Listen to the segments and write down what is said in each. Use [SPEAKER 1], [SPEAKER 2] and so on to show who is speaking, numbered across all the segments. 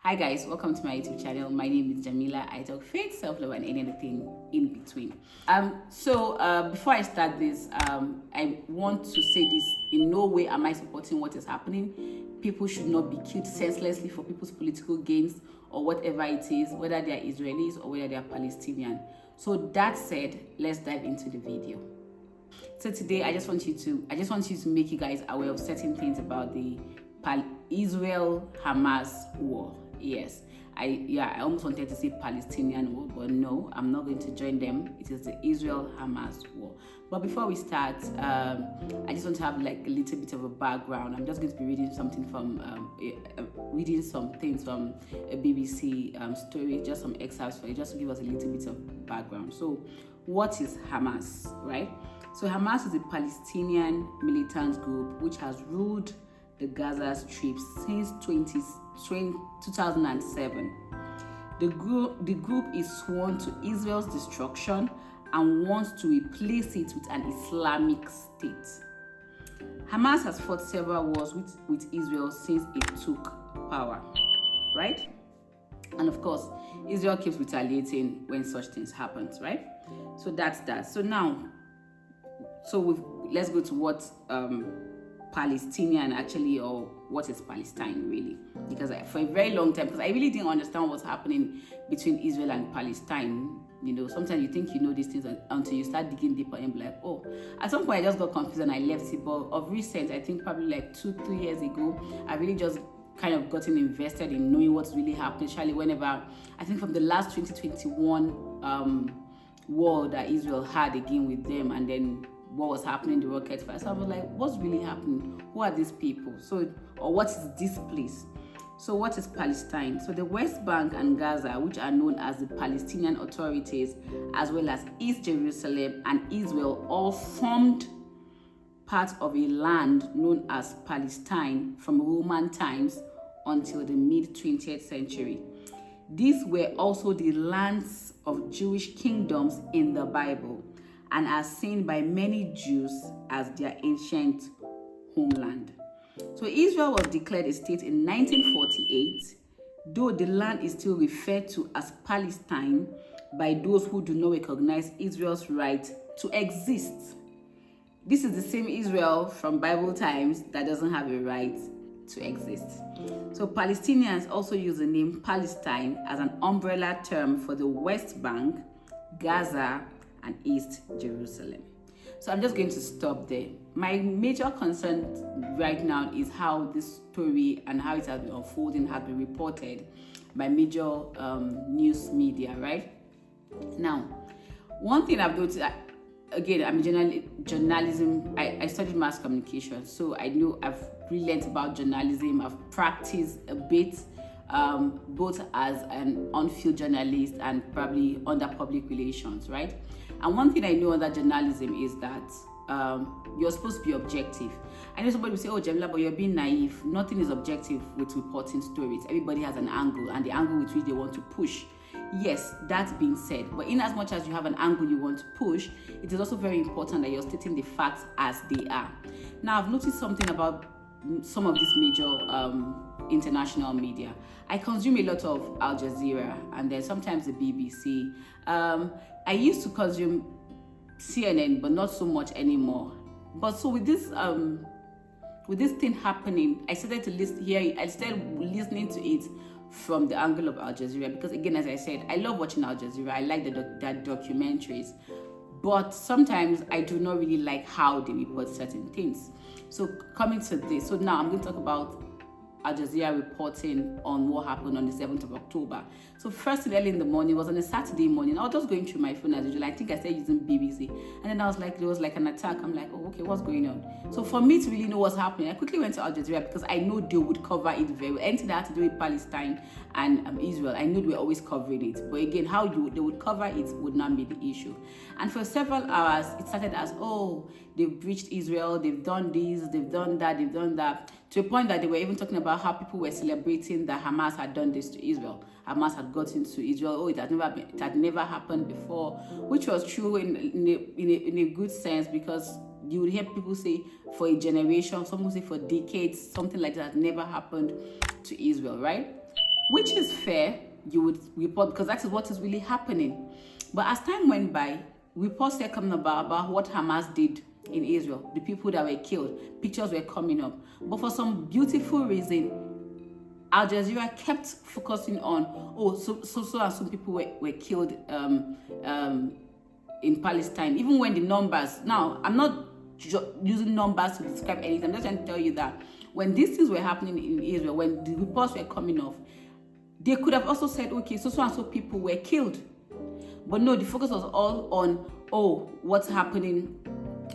[SPEAKER 1] Hi guys, welcome to my YouTube channel. My name is Jamila. I talk faith, self-love, and anything in between. Before I start this, I want to say this: in no way am I supporting what is happening. People should not be killed senselessly for people's political gains or whatever it is, whether they are Israelis or whether they are Palestinian. So that said, let's dive into the video. So today, I just want you to make you guys aware of certain things about the Israel-Hamas war. Yes, I almost wanted to say Palestinian war, but no, I'm not going to join them. It is the Israel-Hamas war. But before we start, I just want to have like a little bit of a background. I'm just going to be reading something from reading some things from a BBC story, just some excerpts for you, just to give us a little bit of background. So, what is Hamas, right? So Hamas is a Palestinian militant group which has ruled the Gaza Strip since 2007. The group is sworn to Israel's destruction and wants to replace it with an Islamic state. Hamas has fought several wars with Israel since it took power, right? And of course, Israel keeps retaliating when such things happen, right? So that's that. So now, let's go to what Palestinian actually, or what is Palestine really, because for a very long time, because I really didn't understand what's happening between Israel and Palestine. Sometimes you think you know these things until you start digging deeper and be like, oh, at some point I just got confused and I left it. But of recent, I think probably like 2-3 years ago, I really just kind of gotten invested in knowing what's really happening, especially whenever, I think from the last 2021 war that Israel had again with them, and then what was happening, the rocket fire. So I was like, what's really happening? Who are these people? Or what is this place? So what is Palestine? So the West Bank and Gaza, which are known as the Palestinian authorities, as well as East Jerusalem and Israel, all formed part of a land known as Palestine from Roman times until the mid-20th century. These were also the lands of Jewish kingdoms in the Bible, and are seen by many Jews as their ancient homeland. So Israel was declared a state in 1948, though the land is still referred to as Palestine by those who do not recognize Israel's right to exist. This is the same Israel from Bible times that doesn't have a right to exist. So Palestinians also use the name Palestine as an umbrella term for the West Bank, Gaza, and East Jerusalem. So I'm just going to stop there. My major concern right now is how this story and how it has been unfolding has been reported by major news media, right? Now, one thing I've noticed, again, I'm journalism. I studied mass communication, so I know I've really learned about journalism. I've practiced a bit, both as an on-field journalist and probably under public relations, right? And one thing I know under journalism is that you're supposed to be objective. I know somebody will say, oh, Jamila, but you're being naive. Nothing is objective with reporting stories. Everybody has an angle, and the angle with which they want to push. Yes, that being said, but in as much as you have an angle you want to push, it is also very important that you're stating the facts as they are. Now, I've noticed something about some of these major international media. I consume a lot of Al Jazeera and then sometimes the BBC. I used to consume CNN, but not so much anymore. But so with this thing happening, I started listening to it from the angle of Al Jazeera, because again, as I said, I love watching Al Jazeera. I like that documentaries, but sometimes I do not really like how they report certain things. So coming to this, so now I'm going to talk about Al Jazeera reporting on what happened on the 7th of October. So first thing early in the morning, it was on a Saturday morning. I was just going through my phone as usual. I think I started using BBC. And then I was like, there was like an attack. I'm like, oh, okay, what's going on? So for me to really know what's happening, I quickly went to Al Jazeera because I know they would cover it very well. Anything that had to do with Palestine and Israel, I knew they were always covering it. But again, how they would cover it would not be the issue. And for several hours, it started as, oh, they've breached Israel, they've done this, they've done that, to a point that they were even talking about how people were celebrating that Hamas had done this to Israel. Hamas had got into Israel. Oh, it had never happened before, which was true in a good sense, because you would hear people say for a generation, some would say for decades, something like that never happened to Israel, right? which is fair. You would report because that is what is really happening. But as time went by, reports were coming about what Hamas did in Israel, the people that were killed, pictures were coming up. But for some beautiful reason, Al Jazeera kept focusing on, so and some people were killed in Palestine, even when the numbers, now I'm not using numbers to describe anything, I'm just trying to tell you that when these things were happening in Israel, when the reports were coming off, they could have also said, okay, so and so people were killed. But no, the focus was all on, what's happening,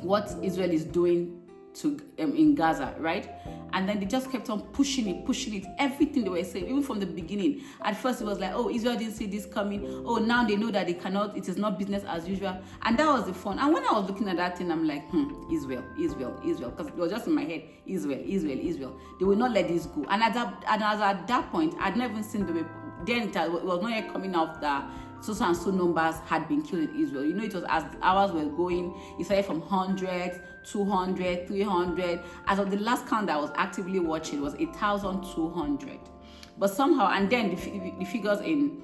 [SPEAKER 1] what Israel is doing to in Gaza, right? And then they just kept on pushing it, everything they were saying, even from the beginning. At first it was like, Israel didn't see this coming. Now they know that they cannot, it is not business as usual. And that was the fun. And when I was looking at that thing, I'm like, Israel, because it was just in my head, Israel. They will not let this go. And at that point, I'd never even seen then it was not yet coming out that so and so numbers had been killed in Israel. It was as the hours were going, it started from 100, 200, 300. As of the last count that I was actively watching, it was 1,200. But somehow, and then the figures in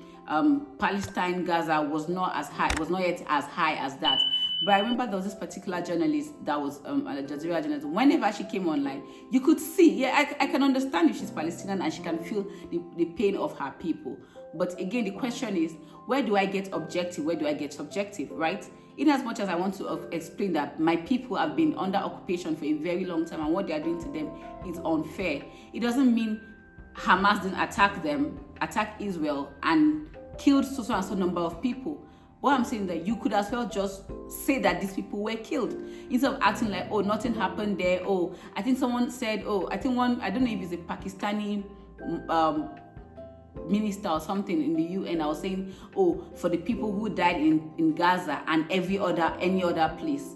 [SPEAKER 1] Palestine, Gaza was not as high. It was not yet as high as that. But I remember there was this particular journalist that was a Jazeera journalist. Whenever she came online, you could see, I can understand if she's Palestinian and she can feel the pain of her people. But again, the question is, where do I get objective? Where do I get subjective, right? In as much as I want to explain that my people have been under occupation for a very long time and what they are doing to them is unfair, it doesn't mean Hamas didn't attack Israel and killed so and so number of people. What I'm saying is that you could as well just say that these people were killed instead of acting like, nothing happened there. I think someone said, I don't know if it's a Pakistani minister or something in the UN. I was saying, for the people who died in Gaza and any other place.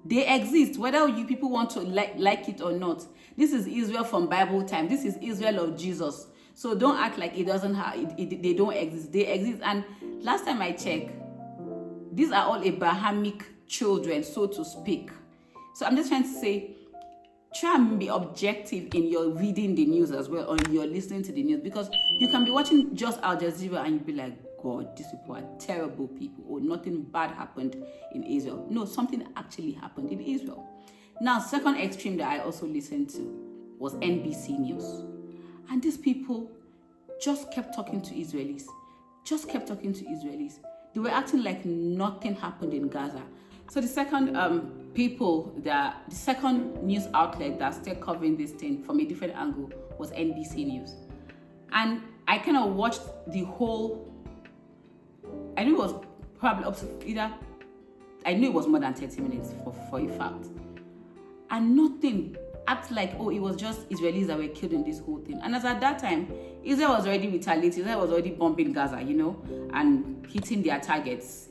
[SPEAKER 1] They exist, whether you people want to like it or not. This is Israel from Bible time. This is Israel of Jesus. So don't act like it doesn't they don't exist. They exist. And last time I checked, these are all Abrahamic children, so to speak. So I'm just trying to say, try and be objective in your reading the news as well, or you're listening to the news, because you can be watching just Al Jazeera and you'll be like, God, these people are terrible people, or nothing bad happened in Israel. No, something actually happened in Israel. Now, second extreme that I also listened to was NBC News. And these people just kept talking to Israelis. They were acting like nothing happened in Gaza. So the second the second news outlet that started covering this thing from a different angle was NBC News. And I kind of watched the whole, I knew it was probably up to I knew it was more than 30 minutes for a fact. And nothing act like, it was just Israelis that were killed in this whole thing. And as at that time, Israel was already retaliating. Israel was already bombing Gaza, and hitting their targets.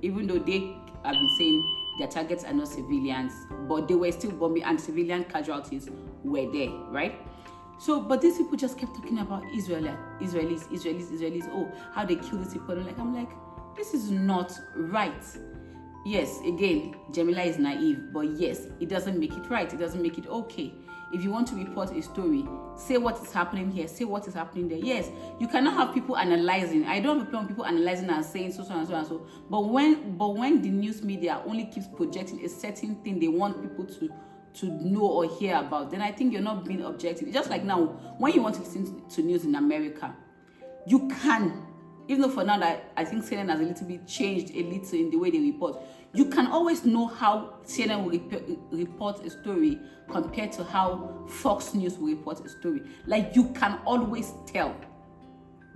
[SPEAKER 1] Even though they have been saying their targets are not civilians, but they were still bombing and civilian casualties were there, right? So, but these people just kept talking about Israelis, how they kill these people. I'm like, this is not right. Yes, again, Jamila is naive, but yes, it doesn't make it right. It doesn't make it okay. If you want to report a story, say what is happening here, say what is happening there. Yes, you cannot have people analyzing. I don't have a problem with people analyzing and saying so and so and so. But when the news media only keeps projecting a certain thing they want people to know or hear about, then I think you're not being objective. It's just like now, when you want to listen to news in America, you can, even though for now that I think CNN has a little bit changed a little in the way they report, you can always know how CNN will report a story compared to how Fox News will report a story. Like, you can always tell.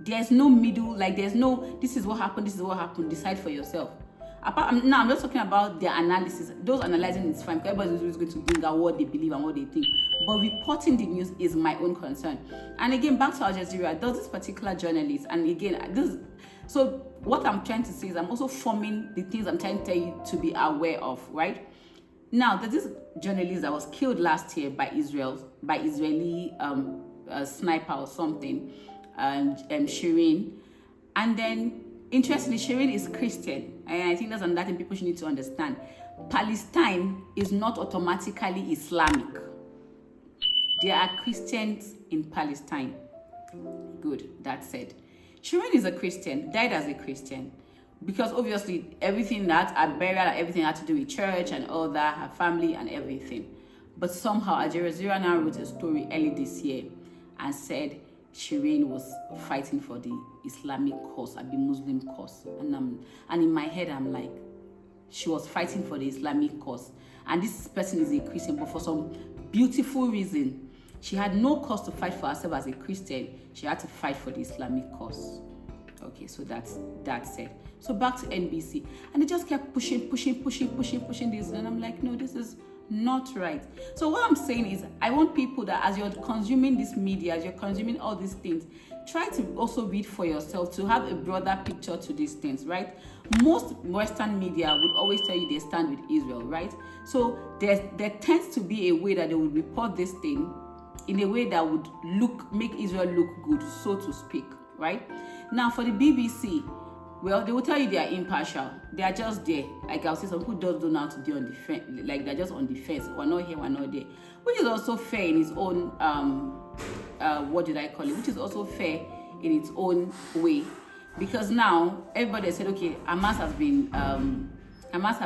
[SPEAKER 1] There's no middle, there's no, this is what happened, decide for yourself. I'm just talking about their analysis. Those analyzing is fine, because everybody is going to bring out what they believe and what they think. But reporting the news is my own concern. And again, back to Al Jazeera, there's this particular journalist, and again, so what I'm trying to say is I'm also forming the things I'm trying to tell you to be aware of, right? Now, there's this journalist that was killed last year by Israeli sniper or something, Shireen. And then, interestingly, Shireen is Christian. And I think that's another thing people should need to understand. Palestine is not automatically Islamic. There are Christians in Palestine. Good. That said, Shireen is a Christian, died as a Christian, because obviously everything that her burial and everything had to do with church and all that, her family and everything. But somehow Al Jazeera now wrote a story early this year and said Shireen was fighting for the Islamic cause, the Muslim cause. And in my head, I'm like, she was fighting for the Islamic cause. And this person is a Christian, but for some beautiful reason, she had no cause to fight for herself as a Christian. She had to fight for the Islamic cause. Okay, so that's that said. So back to NBC. And they just kept pushing this. And I'm like, no, this is not right. So what I'm saying is, I want people that as you're consuming this media, as you're consuming all these things, try to also read for yourself to have a broader picture to these things, right? Most Western media would always tell you they stand with Israel, right? So there tends to be a way that they would report this thing in a way that would make Israel look good, so to speak, right? Now for the BBC, well, they will tell you they are impartial. They are just there. Like I'll say, some people don't know how to be on the fence. Like they're just on the fence. We're not here, we're not there. Which is also fair in its own, what did I call it? Which is also fair in its own way. Because now, everybody has said, okay, Hamas has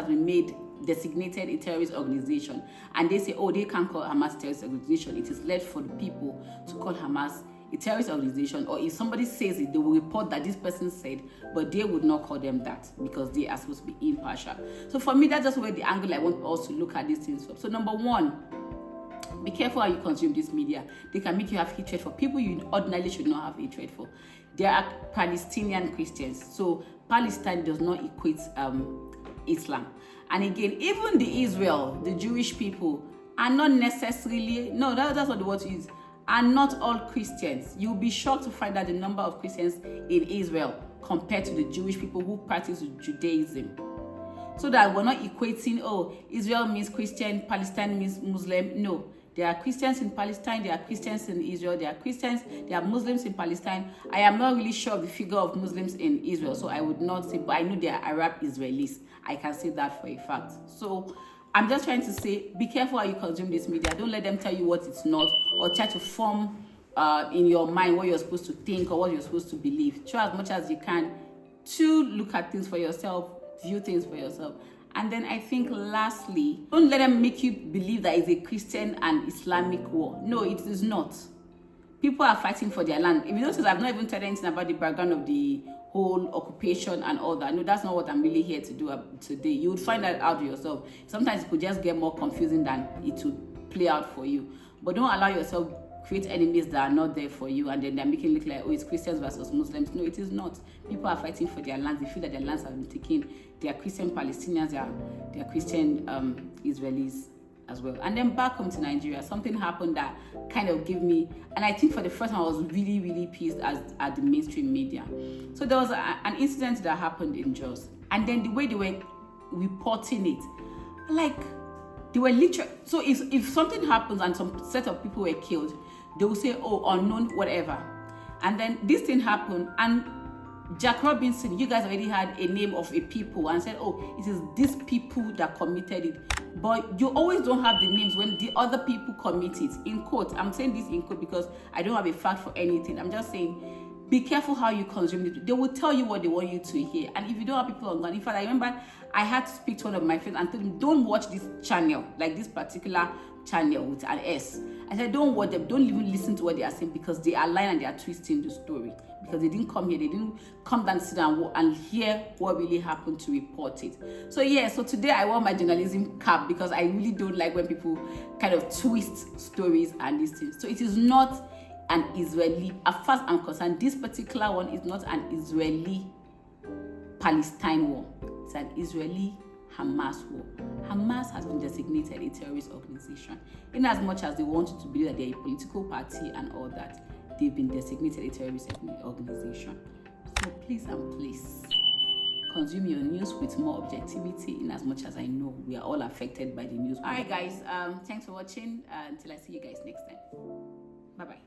[SPEAKER 1] been made designated a terrorist organization. And they say, oh, they can't call Hamas a terrorist organization. It is left for the people to call Hamas a terrorist organization, or if somebody says it, they will report that this person said, but they would not call them that because they are supposed to be impartial. So for me, that's just where the angle I want us to look at these things from. So number one, be careful how you consume this media. They can make you have hatred for people you ordinarily should not have hatred for. There are Palestinian Christians, so Palestine does not equate Islam. And again, even the Israel, the Jewish people, are not necessarily, no, that's what the word is, are not all Christians. You'll be shocked to find that the number of Christians in Israel compared to the Jewish people who practice Judaism. So that we're not equating, oh, Israel means Christian, Palestine means Muslim. No, there are Christians in Palestine, there are Christians in Israel, there are Muslims in Palestine. I am not really sure of the figure of Muslims in Israel, so I would not say, but I know there are Arab Israelis. I can say that for a fact. So I'm just trying to say, be careful how you consume this media. Don't let them tell you what it's not, or try to form in your mind what you're supposed to think or what you're supposed to believe. Try as much as you can to look at things for yourself, view things for yourself. And then I think lastly, don't let them make you believe that it's a Christian and Islamic war. No, it is not. People are fighting for their land. If you notice, I've not even told anything about the background of the whole occupation and all that. No, that's not what I'm really here to do today. You would find that out yourself. Sometimes it could just get more confusing than it would play out for you. But don't allow yourself create enemies that are not there for you, and then they're making it look like, oh, it's Christians versus Muslims. No, it is not. People are fighting for their lands. They feel that their lands have been taken. They are Christian Palestinians, they are Christian Israelis as well. And then back home to Nigeria, something happened that kind of gave me, and I think for the first time I was really, really pissed at the mainstream media. So there was an incident that happened in Jos, and then the way they were reporting it, like, they were literally, so if something happens and some set of people were killed, they will say, oh, unknown, whatever. And then this thing happened, and Jack Robinson, you guys already had a name of a people and said, oh, it is these people that committed it. But you always don't have the names when the other people commit it. In quote, I'm saying this in quote because I don't have a fact for anything. I'm just saying, be careful how you consume it. They will tell you what they want you to hear. And if you don't have people on ground, in fact, I remember I had to speak to one of my friends and tell him, don't watch this channel, like this particular channel with an S. I said, don't watch them. Don't even listen to what they are saying, because they are lying and they are twisting the story. Because they didn't come here. They didn't come down, sit down and hear what really happened to report it. So yeah, so today I wore my journalism cap because I really don't like when people kind of twist stories and these things. So it is not an Israeli, as far as I'm concerned, this particular one is not an Israeli-Palestine war. It's an Israeli-Hamas war. Hamas has been designated a terrorist organization. In as much as they want you to believe that they're a political party and all that, they've been designated a terrorist organization. So please and please, consume your news with more objectivity, in as much as I know we are all affected by the news. All right, guys, thanks for watching. Until I see you guys next time. Bye-bye.